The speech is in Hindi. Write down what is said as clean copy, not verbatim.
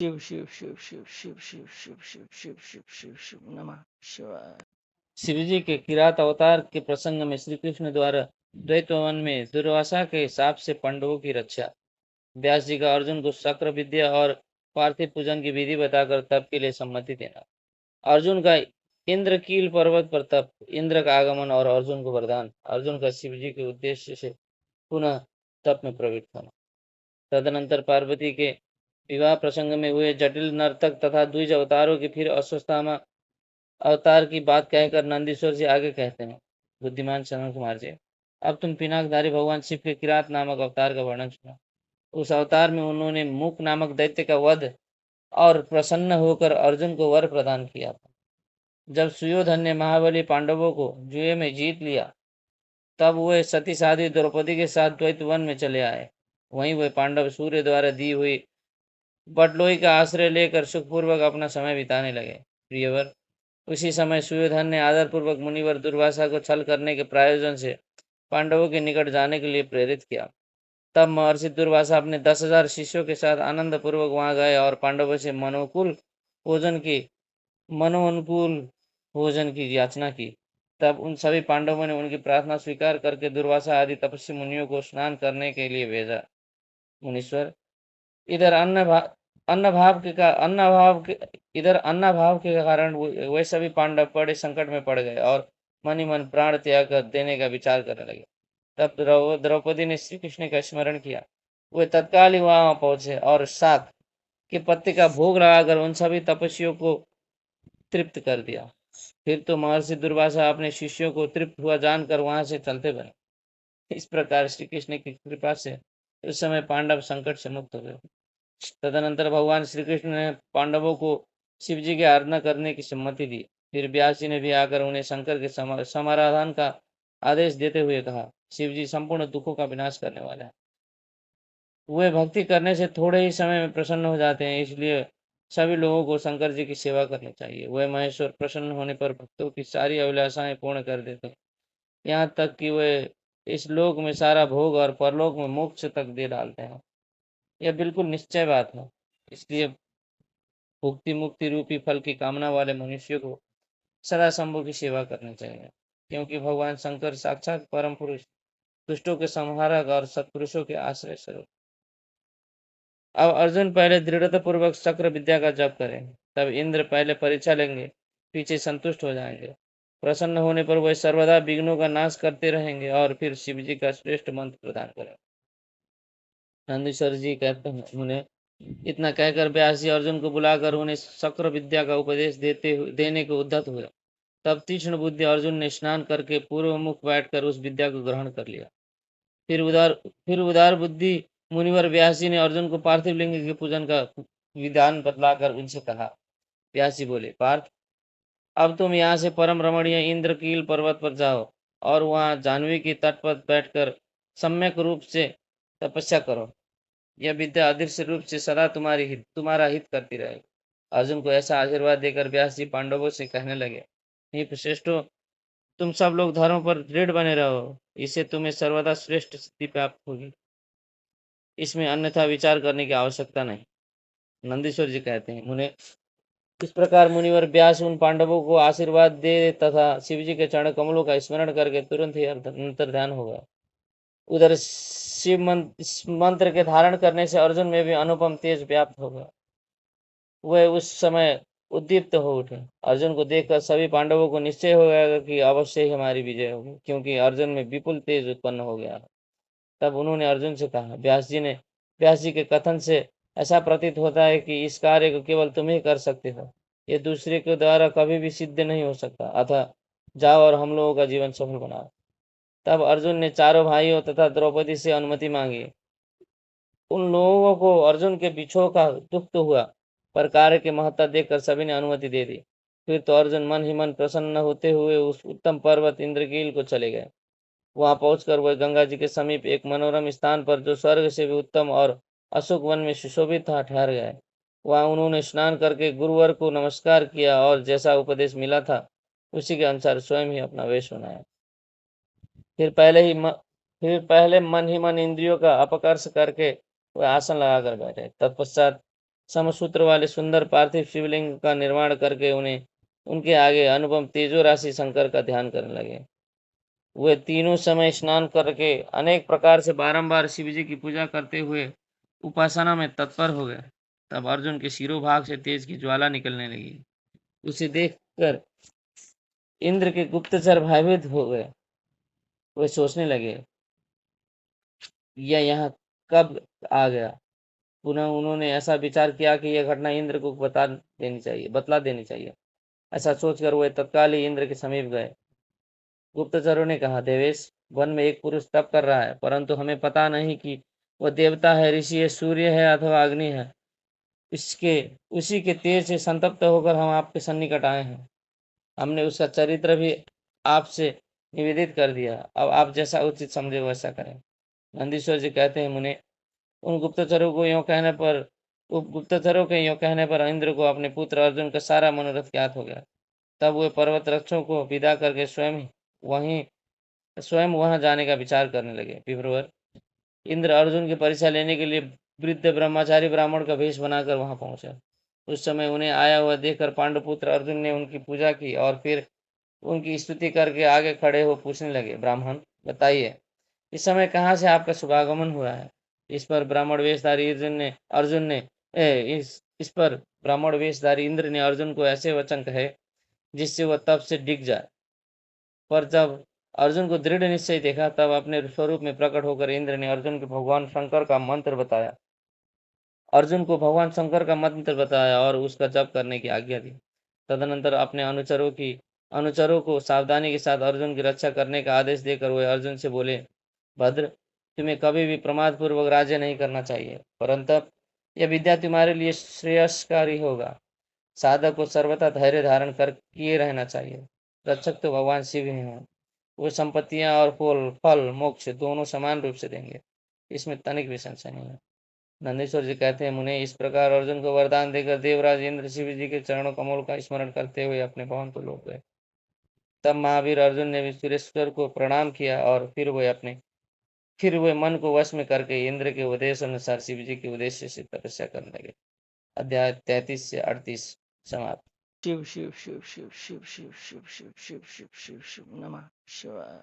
शिव शिव शिव शिव शिव शिव शिव शिव शिव शिव शिव शिव नमः शिवाय। शिव जी के किरात अवतार के प्रसंग में श्री कृष्ण द्वारा द्वैत वन में दुर्वासा के शाप से पांडवों की रक्षा। व्यास जी का अर्जुन को शक्र विद्या और पार्थिव पूजन की विधि बताकर तप के लिए सम्मति देना। अर्जुन का इंद्रकील पर्वत पर तप, इंद्र का आगमन और अर्जुन को वरदान। अर्जुन का शिव जी के उद्देश्य से पुनः तप में प्रवृत्त होना। तदनंतर पार्वती के विवाह प्रसंग में हुए जटिल नर्तक तथा द्विज अवतारों की फिर अश्वत्थामा अवतार की बात कहकर नंदीश्वर जी आगे कहते हैं, बुद्धिमान सनत कुमार जी, अब तुम पिनाकधारी भगवान शिव के किरात नामक अवतार का वर्णन सुनो। उस अवतार में उन्होंने मुक नामक दैत्य का वध और प्रसन्न होकर अर्जुन को वर प्रदान किया था। जब सुयोधन ने महाबली पांडवों को जुए में जीत लिया, तब वे सती साध्वी द्रौपदी के साथ द्वैत वन में चले आए। वहीं वे पांडव सूर्य द्वारा दी हुई बटलोई का आश्रय लेकर सुखपूर्वक अपना समय बिताने लगे। प्रियवर, उसी समय सुयोधन ने आदरपूर्वक मुनिवर दुर्वासा को छल करने के प्रयोजन से पांडवों के निकट जाने के लिए प्रेरित किया। तब महर्षि दुर्वासा अपने 10,000 शिष्यों के साथ आनंद पूर्वक वहां गए और पांडवों से मनोनुकूल भोजन की याचना की। तब उन सभी पांडवों ने उनकी प्रार्थना स्वीकार करके दुर्वासा आदि तपस्वी मुनियों को स्नान करने के लिए भेजा। मुनीश्वर, इधर अन्न भाव के कारण वे सभी पांडव बड़े संकट में पड़ गए और मन ही मन प्राण त्याग कर देने का विचार करने लगे। तब द्रौपदी ने श्री कृष्ण का स्मरण किया। वे तत्काल ही वहां पहुंचे और शाक के पत्ते का भोग लगाकर उन सभी तपस्वियों को तृप्त कर दिया। फिर तो महर्षि दुर्वासा अपने शिष्यों को तृप्त हुआ जानकर वहां से चलते बने। इस प्रकार श्री कृष्ण की कृपा से उस समय पांडव संकट से मुक्त हो गए। तदनंतर भगवान श्री कृष्ण ने पांडवों को शिव जी की आराधना करने की सम्मति दी। फिर व्यास जी ने भी आकर उन्हें शंकर के समाराधन का आदेश देते हुए कहा, शिव जी संपूर्ण दुखों का विनाश करने वाले हैं। वे भक्ति करने से थोड़े ही समय में प्रसन्न हो जाते हैं, इसलिए सभी लोगों को शंकर जी की सेवा करनी चाहिए। वे महेश्वर प्रसन्न होने पर भक्तों की सारी अभिलाषाएं पूर्ण कर देते हैं, यहाँ तक कि वे इस लोक में सारा भोग और परलोक में मोक्ष तक दे डालते हैं। यह बिल्कुल निश्चय बात है। इसलिए भुक्ति मुक्ति रूपी फल की कामना वाले मनुष्य को सदा शंभु की सेवा करनी चाहिए, क्योंकि भगवान शंकर साक्षात परम पुरुष, दुष्टों के संहारक और सत्पुरुषों के आश्रय स्वरूप। अब अर्जुन पहले दृढ़ता पूर्वक चक्र विद्या का जप करें, तब इंद्र पहले परीक्षा लेंगे, पीछे संतुष्ट हो जाएंगे। प्रसन्न होने पर वह सर्वदा विघ्नों का नाश करते रहेंगे और फिर शिव जी का श्रेष्ठ मंत्र प्रदान करें। नंदीश्वर जी कहते हैं, उन्हें इतना कहकर व्यास जी अर्जुन को बुलाकर उन्हें चक्र विद्या का उपदेश देने को उद्यत हुए। तब तीक्ष्ण बुद्धि अर्जुन ने स्नान करके पूर्व मुख बैठकर उस विद्या को ग्रहण कर लिया। फिर उदार बुद्धि मुनिवर व्यास जी ने अर्जुन को पार्थिव लिंग के पूजन का विधान बतलाकर उनसे कहा। व्यास जी बोले, पार्थ, अब तुम यहाँ से परम रमणीय इंद्रकील पर्वत पर जाओ और वहां जाह्नवी की तट पर बैठकर सम्यक रूप से तपस्या करो। यह विद्या अदृश्य रूप से सदा तुम्हारा हित करती रहेगी। अर्जुन को ऐसा आशीर्वाद देकर व्यास जी पांडवों से कहने लगे, हे श्रेष्ठो, तुम सब लोग धर्म पर दृढ़ बने रहो, इससे तुम्हें सर्वदा श्रेष्ठ सिद्धि प्राप्त होगी। इसमें अन्यथा विचार करने की आवश्यकता नहीं। नंदीश्वर जी कहते हैं, मुने इस प्रकार मुनिवर व्यास उन पांडवों को आशीर्वाद दे तथा शिव जी के चरण कमलों का स्मरण करके तुरंत ही अंतर ध्यान हो गया। उधर शिव मंत्र के धारण करने से अर्जुन में भी अनुपम तेज व्याप्त हो गया। वह उस समय उद्दीप्त हो उठे। अर्जुन को देखकर सभी पांडवों को निश्चय हो गया कि अवश्य ही हमारी विजय होगी, क्योंकि अर्जुन में विपुल तेज उत्पन्न हो गया। तब उन्होंने अर्जुन से कहा, व्यास जी के कथन से ऐसा प्रतीत होता है कि इस कार्य को केवल तुम ही कर सकते हो, ये दूसरे के द्वारा कभी भी सिद्ध नहीं हो सकता। अतः जाओ और हम लोगों का जीवन सफल बनाओ। तब अर्जुन ने चारों भाइयों तथा द्रौपदी से अनुमति मांगी। उन लोगों को अर्जुन के बिछोह का दुख तो हुआ, पर कार्य की महत्ता देखकर सभी ने अनुमति दे दी। फिर तो अर्जुन मन ही मन प्रसन्न होते हुए उस उत्तम पर्वत इंद्रकील को चले गए। वहां पहुंचकर वह गंगा जी के समीप एक मनोरम स्थान पर, जो स्वर्ग से भी उत्तम और अशोक वन में सुशोभित था, ठहर गए। वहां उन्होंने स्नान करके गुरुवर को नमस्कार किया और जैसा उपदेश मिला था उसी के अनुसार स्वयं ही अपना वेश बनाया। फिर पहले मन ही मन इंद्रियों का अपकर्ष करके वह आसन लगाकर बैठे। तत्पश्चात समसूत्र वाले सुंदर पार्थिव शिवलिंग का निर्माण करके उन्हें उनके आगे अनुपम तेजो राशि शंकर का ध्यान करने लगे। वे तीनों समय स्नान करके अनेक प्रकार से बारंबार शिव जी की पूजा करते हुए उपासना में तत्पर हो गए। तब अर्जुन के शिरोभाग से तेज की ज्वाला निकलने लगी। उसे देखकर इंद्र के गुप्तचर भयभीत हो गए। वे सोचने लगे, यह यहाँ कब आ गया। पुनः उन्होंने ऐसा विचार किया कि यह घटना इंद्र को बतला देनी चाहिए। ऐसा सोचकर वे तत्काल ही इंद्र के समीप गए। गुप्तचरों ने कहा, देवेश, वन में एक पुरुष तप कर रहा है, परंतु हमें पता नहीं कि वह देवता है, ऋषि है, सूर्य है अथवा अग्नि है। इसके उसी के तेज से संतप्त होकर हम आपके सन्निकट आए हैं। हमने उसका चरित्र भी आपसे निवेदित कर दिया। अब आप जैसा उचित समझे वैसा करें। नंदीश्वर जी कहते हैं, मुने, उन गुप्तचरों के यूं कहने पर इंद्र को अपने पुत्र अर्जुन का सारा मनोरथ ज्ञात हो गया। तब वे पर्वत रक्षों को विदा करके स्वयं वहां जाने का विचार करने लगे। विप्रवर, इंद्र अर्जुन की परीक्षा लेने के लिए वृद्ध ब्रह्मचारी ब्राह्मण का वेश बनाकर वहां पहुंचे। उस समय उन्हें आया हुआ देखकर पांडुपुत्र अर्जुन ने उनकी पूजा की और फिर उनकी स्तुति करके आगे खड़े हो पूछने लगे, ब्राह्मण, बताइए, इस समय कहाँ से आपका शुभागमन हुआ है। इस पर ब्राह्मण वेशधारी इंद्र ने अर्जुन को ऐसे वचन कहे जिससे वह तप से डिग जाए। पर जब अर्जुन को दृढ़ निश्चय देखा, तब अपने स्वरूप में प्रकट होकर इंद्र ने अर्जुन को भगवान शंकर का मंत्र बताया और उसका जप करने की आज्ञा दी। तदनंतर अपने अनुचरों को सावधानी के साथ अर्जुन की रक्षा करने का आदेश देकर वे अर्जुन से बोले, भद्र, तुम्हें कभी भी प्रमाद पूर्वक राज्य नहीं करना चाहिए, परंतु यह विद्या तुम्हारे लिए श्रेयस्कारी होगा। साधक को सर्वथा धैर्य धारण कर किए रहना चाहिए। रक्षक तो भगवान शिव ही हैं। वो संपत्तियां और फल मोक्ष दोनों समान रूप से देंगे, इसमें तनिक भी संशय नहीं है। नंदीश्वर जी कहते हैं, मुने, इस प्रकार अर्जुन को वरदान देकर देवराज इंद्र शिव जी के चरणों कमल का स्मरण करते हुए अपने भवन को लौट गए। तब महावीर अर्जुन ने सुरेश्वर को प्रणाम किया और फिर वे मन को वश में करके इंद्र के उपदेश अनुसार शिव जी के उद्देश्य से तपस्या करने लगे। अध्याय 33 से 38 समाप्त। शिव शिव शिव शिव शिव शिव शिव शिव शिव शिव शिव शिव नमः शिवाय।